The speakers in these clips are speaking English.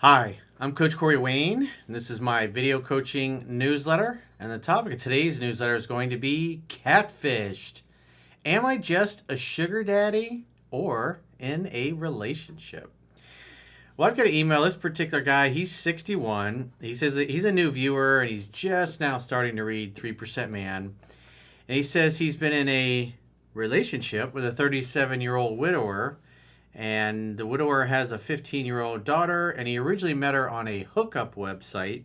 Hi, I'm Coach Corey Wayne, and this is my video coaching newsletter. And the topic of today's newsletter is going to be Catfished. Am I just a sugar daddy or in a relationship? Well, I've got to email this particular guy. He's 61. He says that he's a new viewer and he's just now starting to read 3% Man. And he says he's been in a relationship with a 37-year-old widower, and the widower has a 15-year-old daughter, and he originally met her on a hookup website,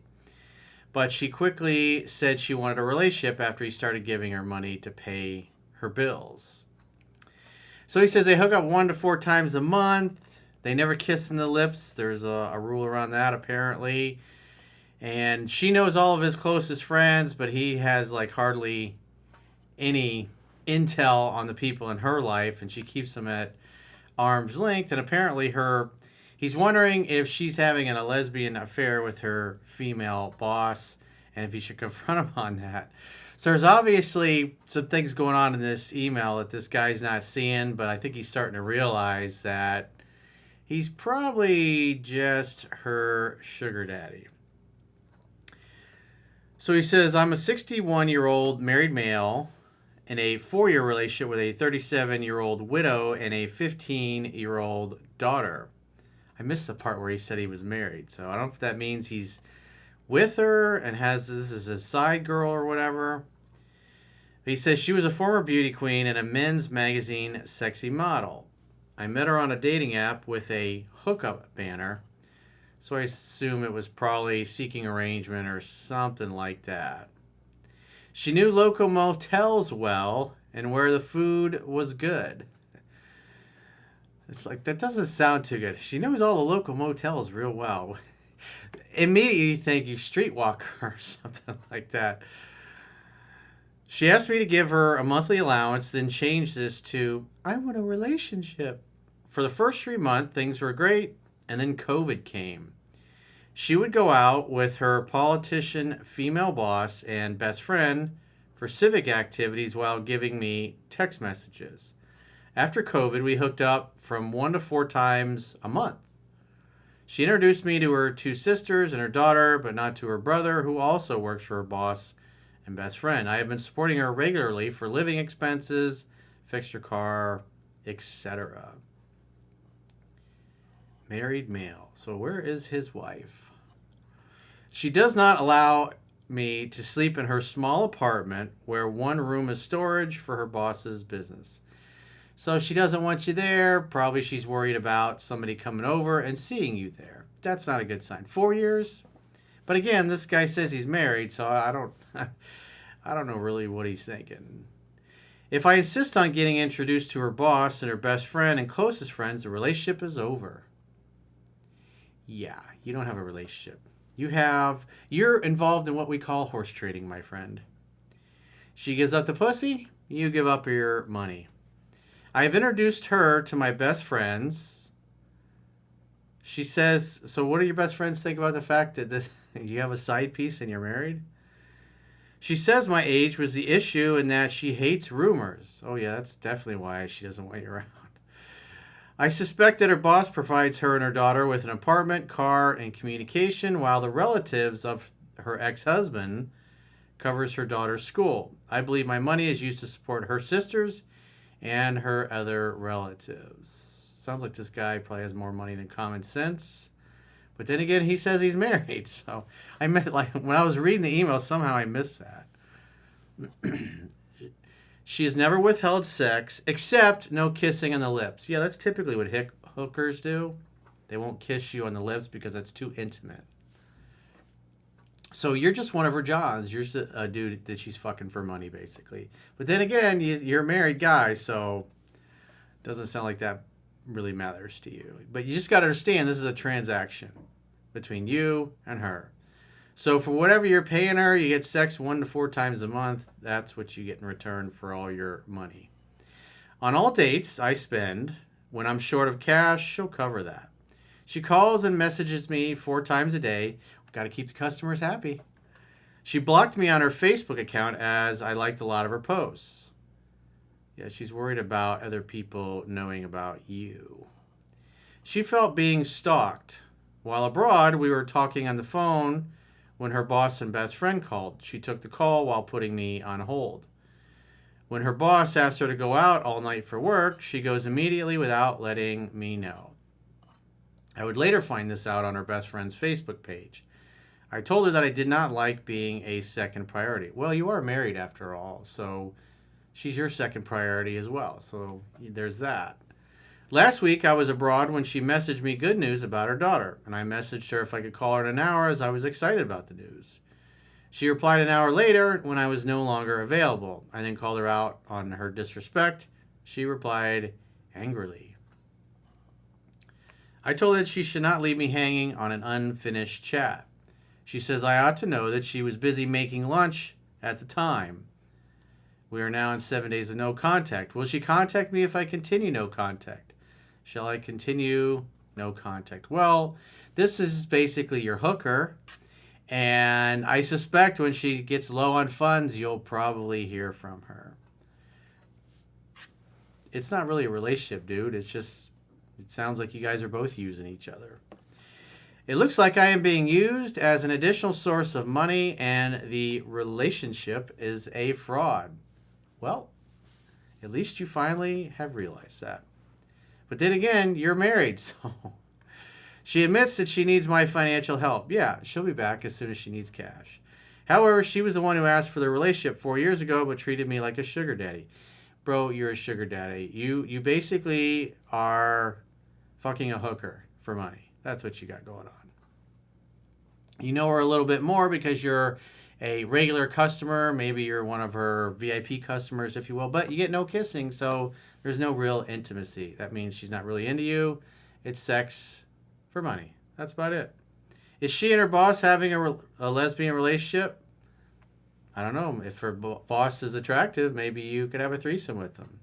but she quickly said she wanted a relationship after he started giving her money to pay her bills. So he says they hook up 1 to 4 times a month. They never kiss in the lips. There's a rule around that, apparently. And she knows all of his closest friends, but he has like hardly any intel on the people in her life, and she keeps them at arm's length. And apparently he's wondering if she's having a lesbian affair with her female boss and if he should confront him on that. So there's obviously some things going on in this email that this guy's not seeing, but I think he's starting to realize that he's probably just her sugar daddy. So he says, I'm a 61-year-old married male in a 4-year relationship with a 37-year-old widow and a 15-year-old daughter. I missed the part where he said he was married, so I don't know if that means he's with her and has this as a side girl or whatever. He says she was a former beauty queen and a men's magazine sexy model. I met her on a dating app with a hookup banner, so I assume it was probably seeking arrangement or something like that. She knew local motels well and where the food was good. It's like, that doesn't sound too good. She knows all the local motels real well. Immediately you think you streetwalker or something like that. She asked me to give her a monthly allowance, then changed this to, I want a relationship. For the first 3 months, things were great, and then COVID came. She would go out with her politician, female boss, and best friend for civic activities while giving me text messages. After COVID, we hooked up from 1 to 4 times a month. She introduced me to her 2 sisters and her daughter, but not to her brother, who also works for her boss and best friend. I have been supporting her regularly for living expenses, fix her car, etc. Married male. So where is his wife? She does not allow me to sleep in her small apartment where one room is storage for her boss's business. So she doesn't want you there. Probably she's worried about somebody coming over and seeing you there. That's not a good sign. 4 years? But again, this guy says he's married, so I don't know really what he's thinking. If I insist on getting introduced to her boss and her best friend and closest friends, the relationship is over. Yeah, you don't have a relationship. You're involved in what we call horse trading, my friend. She gives up the pussy, you give up your money. I have introduced her to my best friends. She says, so what do your best friends think about the fact that you have a side piece and you're married? She says my age was the issue and that she hates rumors. Oh yeah, that's definitely why she doesn't want you around. I suspect that her boss provides her and her daughter with an apartment, car, and communication, while the relatives of her ex-husband covers her daughter's school. I believe my money is used to support her sisters and her other relatives. Sounds like this guy probably has more money than common sense. But then again, he says he's married. So when I was reading the email, somehow I missed that. She has never withheld sex, except no kissing on the lips. Yeah, that's typically what hookers do. They won't kiss you on the lips because that's too intimate. So you're just one of her Johns. You're just a dude that she's fucking for money, basically. But then again, you're a married guy, so it doesn't sound like that really matters to you. But you just got to understand this is a transaction between you and her. So for whatever you're paying her, you get sex 1 to 4 times a month. That's what you get in return for all your money. On all dates I spend, when I'm short of cash, she'll cover that. She calls and messages me 4 times a day. We've got to keep the customers happy. She blocked me on her Facebook account as I liked a lot of her posts. Yeah, she's worried about other people knowing about you. She felt being stalked. While abroad, we were talking on the phone when her boss and best friend called. She took the call while putting me on hold. When her boss asked her to go out all night for work, she goes immediately without letting me know. I would later find this out on her best friend's Facebook page. I told her that I did not like being a second priority. Well, you are married after all, so she's your second priority as well. So there's that. Last week, I was abroad when she messaged me good news about her daughter, and I messaged her if I could call her in an hour as I was excited about the news. She replied an hour later when I was no longer available. I then called her out on her disrespect. She replied angrily. I told her that she should not leave me hanging on an unfinished chat. She says I ought to know that she was busy making lunch at the time. We are now in 7 days of no contact. Will she contact me if I continue no contact? Shall I continue no contact? Well, this is basically your hooker. And I suspect when she gets low on funds, you'll probably hear from her. It's not really a relationship, dude. It sounds like you guys are both using each other. It looks like I am being used as an additional source of money and the relationship is a fraud. Well, at least you finally have realized that. But then again, you're married, so... She admits that she needs my financial help. Yeah, she'll be back as soon as she needs cash. However, she was the one who asked for the relationship 4 years ago, but treated me like a sugar daddy. Bro, you're a sugar daddy. You basically are fucking a hooker for money. That's what you got going on. You know her a little bit more because you're a regular customer. Maybe you're one of her VIP customers, if you will. But you get no kissing, so there's no real intimacy. That means she's not really into you. It's sex for money. That's about it. Is she and her boss having a lesbian relationship? I don't know. If her boss is attractive, maybe you could have a threesome with them.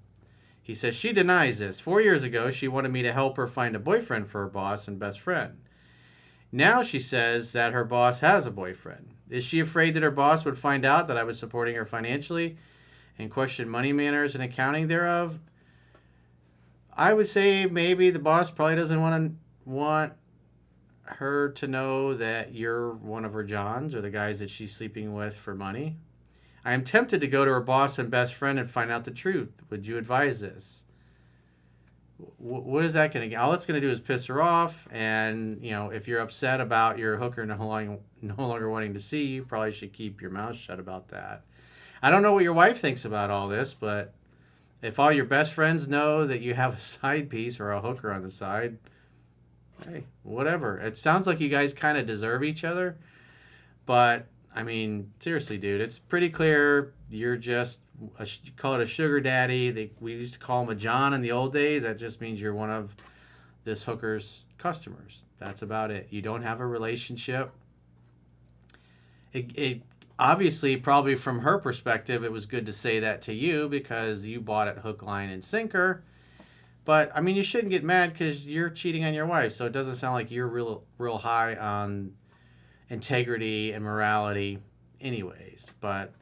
He says she denies this. 4 years ago, she wanted me to help her find a boyfriend for her boss and best friend. Now she says that her boss has a boyfriend. Is she afraid that her boss would find out that I was supporting her financially and question money manners and accounting thereof? I would say maybe the boss probably doesn't want her to know that you're one of her Johns or the guys that she's sleeping with for money. I am tempted to go to her boss and best friend and find out the truth. Would you advise this? What is that going to get? All it's going to do is piss her off. And, if you're upset about your hooker no longer wanting to see you, probably should keep your mouth shut about that. I don't know what your wife thinks about all this, but if all your best friends know that you have a side piece or a hooker on the side, hey, whatever. It sounds like you guys kind of deserve each other. But, seriously, dude, it's pretty clear you're just, you call it a sugar daddy. We used to call him a John in the old days. That just means you're one of this hooker's customers. That's about it. You don't have a relationship. It obviously, probably from her perspective, it was good to say that to you because you bought it hook, line, and sinker. But, you shouldn't get mad because you're cheating on your wife. So it doesn't sound like you're real high on integrity and morality anyways. But,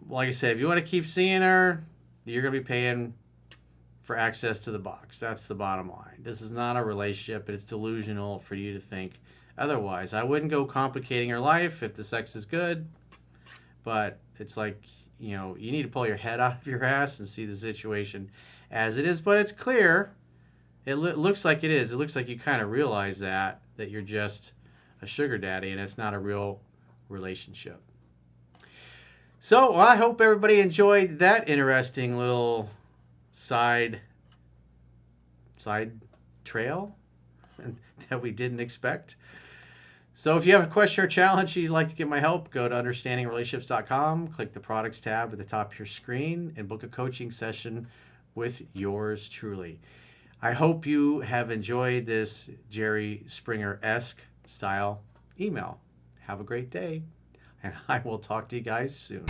like I said, if you want to keep seeing her, you're going to be paying for access to the box. That's the bottom line. This is not a relationship. It's delusional for you to think otherwise. I wouldn't go complicating her life if the sex is good. But it's like, you need to pull your head out of your ass and see the situation as it is, but it's clear. It looks like it is. It looks like you kind of realize that you're just a sugar daddy and it's not a real relationship. So I hope everybody enjoyed that interesting little side trail that we didn't expect. So if you have a question or challenge you'd like to get my help, go to understandingrelationships.com, click the products tab at the top of your screen, and book a coaching session with yours truly. I hope you have enjoyed this Jerry Springer-esque style email. Have a great day, and I will talk to you guys soon.